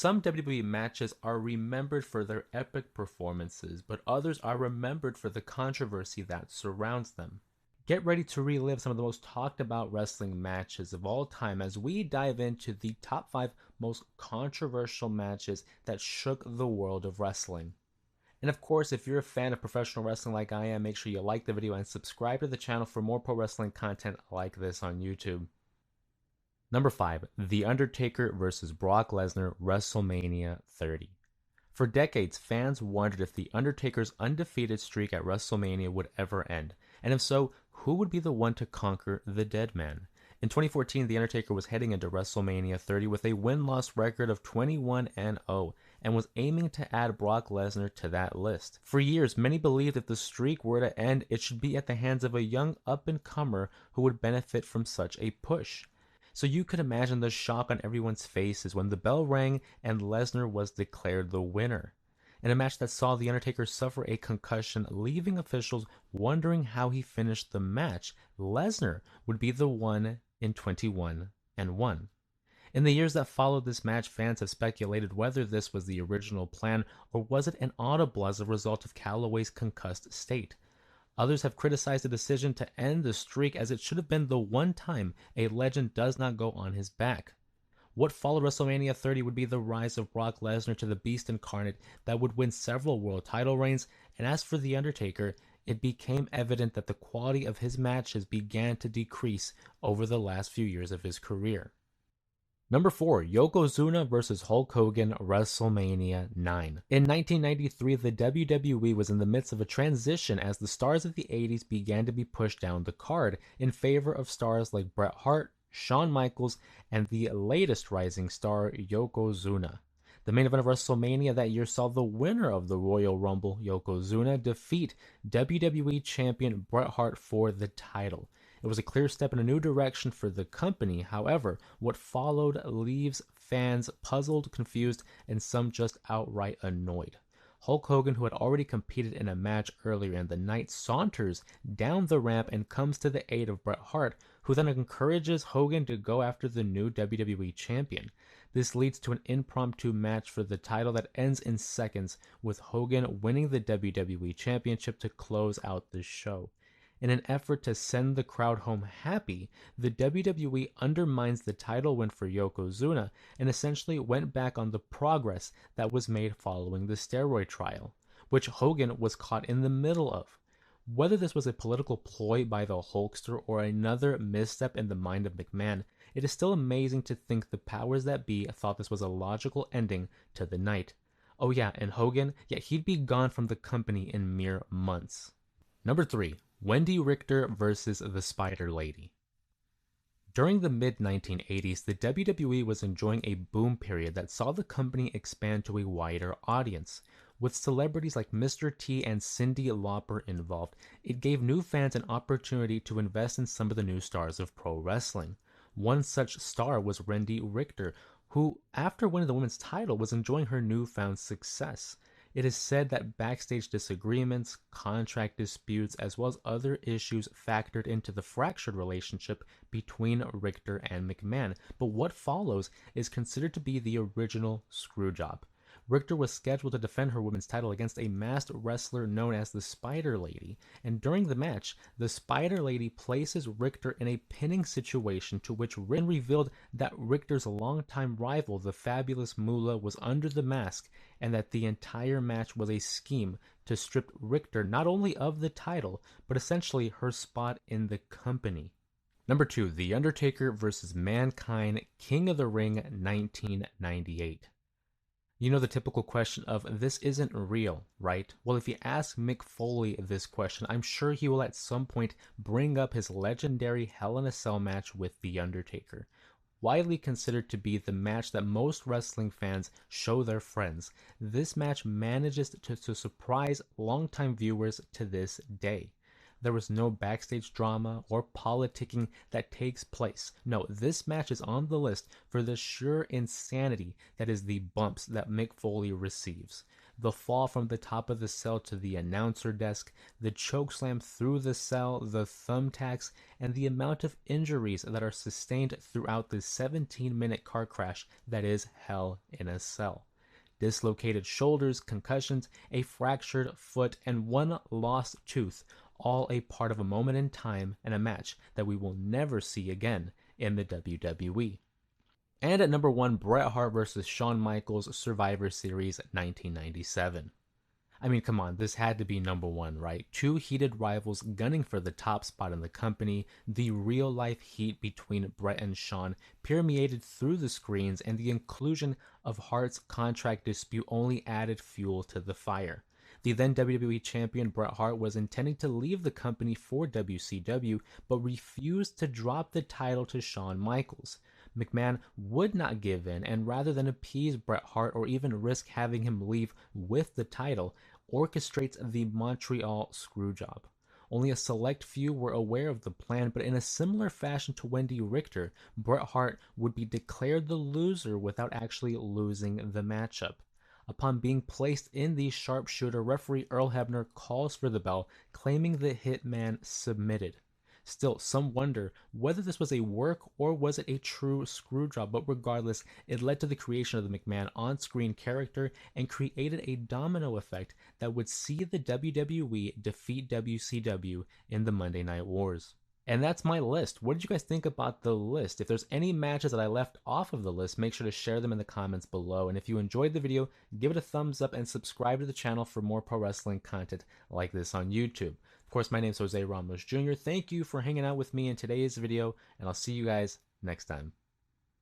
Some WWE matches are remembered for their epic performances, but others are remembered for the controversy that surrounds them. Get ready to relive some of the most talked about wrestling matches of all time as we dive into the top 5 most controversial matches that shook the world of wrestling. And of course, if you're a fan of professional wrestling like I am, make sure you like the video and subscribe to the channel for more pro wrestling content like this on YouTube. Number 5, The Undertaker vs. Brock Lesnar, WrestleMania 30. For decades, fans wondered if The Undertaker's undefeated streak at WrestleMania would ever end, and if so, who would be the one to conquer the dead man? In 2014, The Undertaker was heading into WrestleMania 30 with a win-loss record of 21-0 and was aiming to add Brock Lesnar to that list. For years, many believed if the streak were to end, it should be at the hands of a young up-and-comer who would benefit from such a push. So you could imagine the shock on everyone's faces when the bell rang and Lesnar was declared the winner. In a match that saw The Undertaker suffer a concussion, leaving officials wondering how he finished the match, Lesnar would be the one in 21-1. In the years that followed this match, fans have speculated whether this was the original plan or was it an audible as a result of Calloway's concussed state. Others have criticized the decision to end the streak as it should have been the one time a legend does not go on his back. What followed WrestleMania 30 would be the rise of Brock Lesnar to the Beast incarnate that would win several world title reigns, and as for The Undertaker, it became evident that the quality of his matches began to decrease over the last few years of his career. Number 4, Yokozuna vs. Hulk Hogan, WrestleMania 9. In 1993, the WWE was in the midst of a transition as the stars of the 80s began to be pushed down the card in favor of stars like Bret Hart, Shawn Michaels, and the latest rising star, Yokozuna. The main event of WrestleMania that year saw the winner of the Royal Rumble, Yokozuna, defeat WWE Champion Bret Hart for the title. It was a clear step in a new direction for the company. However, what followed leaves fans puzzled, confused, and some just outright annoyed. Hulk Hogan, who had already competed in a match earlier in the night, saunters down the ramp and comes to the aid of Bret Hart, who then encourages Hogan to go after the new WWE champion. This leads to an impromptu match for the title that ends in seconds, with Hogan winning the WWE championship to close out the show. In an effort to send the crowd home happy, the WWE undermines the title win for Yokozuna and essentially went back on the progress that was made following the steroid trial, which Hogan was caught in the middle of. Whether this was a political ploy by the Hulkster or another misstep in the mind of McMahon, it is still amazing to think the powers that be thought this was a logical ending to the night. Oh yeah, and Hogan, he'd be gone from the company in mere months. Number 3. Wendy Richter versus the Spider Lady. During the mid-1980s, the WWE was enjoying a boom period that saw the company expand to a wider audience. With celebrities like Mr. T and Cyndi Lauper involved, it gave new fans an opportunity to invest in some of the new stars of pro wrestling. One such star was Wendy Richter, who, after winning the women's title, was enjoying her newfound success. It is said that backstage disagreements, contract disputes, as well as other issues factored into the fractured relationship between Richter and McMahon, but what follows is considered to be the original screwjob. Richter was scheduled to defend her women's title against a masked wrestler known as the Spider Lady, and during the match, the Spider Lady places Richter in a pinning situation to which Richter revealed that Richter's longtime rival, the Fabulous Moolah, was under the mask, and that the entire match was a scheme to strip Richter not only of the title, but essentially her spot in the company. Number 2, The Undertaker vs. Mankind, King of the Ring, 1998. You know the typical question of, this isn't real, right? Well, if you ask Mick Foley this question, I'm sure he will at some point bring up his legendary Hell in a Cell match with The Undertaker. Widely considered to be the match that most wrestling fans show their friends, this match manages to surprise longtime viewers to this day. There was no backstage drama or politicking that takes place. No, this match is on the list for the sheer insanity that is the bumps that Mick Foley receives. the fall from the top of the cell to the announcer desk, the chokeslam through the cell, the thumbtacks, and the amount of injuries that are sustained throughout the 17-minute car crash that is Hell in a Cell. Dislocated shoulders, concussions, a fractured foot, and one lost tooth, all a part of a moment in time and a match that we will never see again in the WWE. And at number 1, Bret Hart vs. Shawn Michaels, Survivor Series 1997. I mean, come on, this had to be number 1, right? Two heated rivals gunning for the top spot in the company, the real-life heat between Bret and Shawn permeated through the screens, and the inclusion of Hart's contract dispute only added fuel to the fire. The then WWE champion Bret Hart was intending to leave the company for WCW, but refused to drop the title to Shawn Michaels. McMahon would not give in, and rather than appease Bret Hart or even risk having him leave with the title, orchestrates the Montreal Screwjob. Only a select few were aware of the plan, but in a similar fashion to Wendy Richter, Bret Hart would be declared the loser without actually losing the matchup. Upon being placed in the sharpshooter, referee Earl Hebner calls for the bell, claiming the hitman submitted. Still, some wonder whether this was a work or was it a true screw job, but regardless, it led to the creation of the McMahon on-screen character and created a domino effect that would see the WWE defeat WCW in the Monday Night Wars. And that's my list. What did you guys think about the list? If there's any matches that I left off of the list, make sure to share them in the comments below. And if you enjoyed the video, give it a thumbs up and subscribe to the channel for more pro wrestling content like this on YouTube. Of course, my name is Jose Ramos Jr. Thank you for hanging out with me in today's video, and I'll see you guys next time.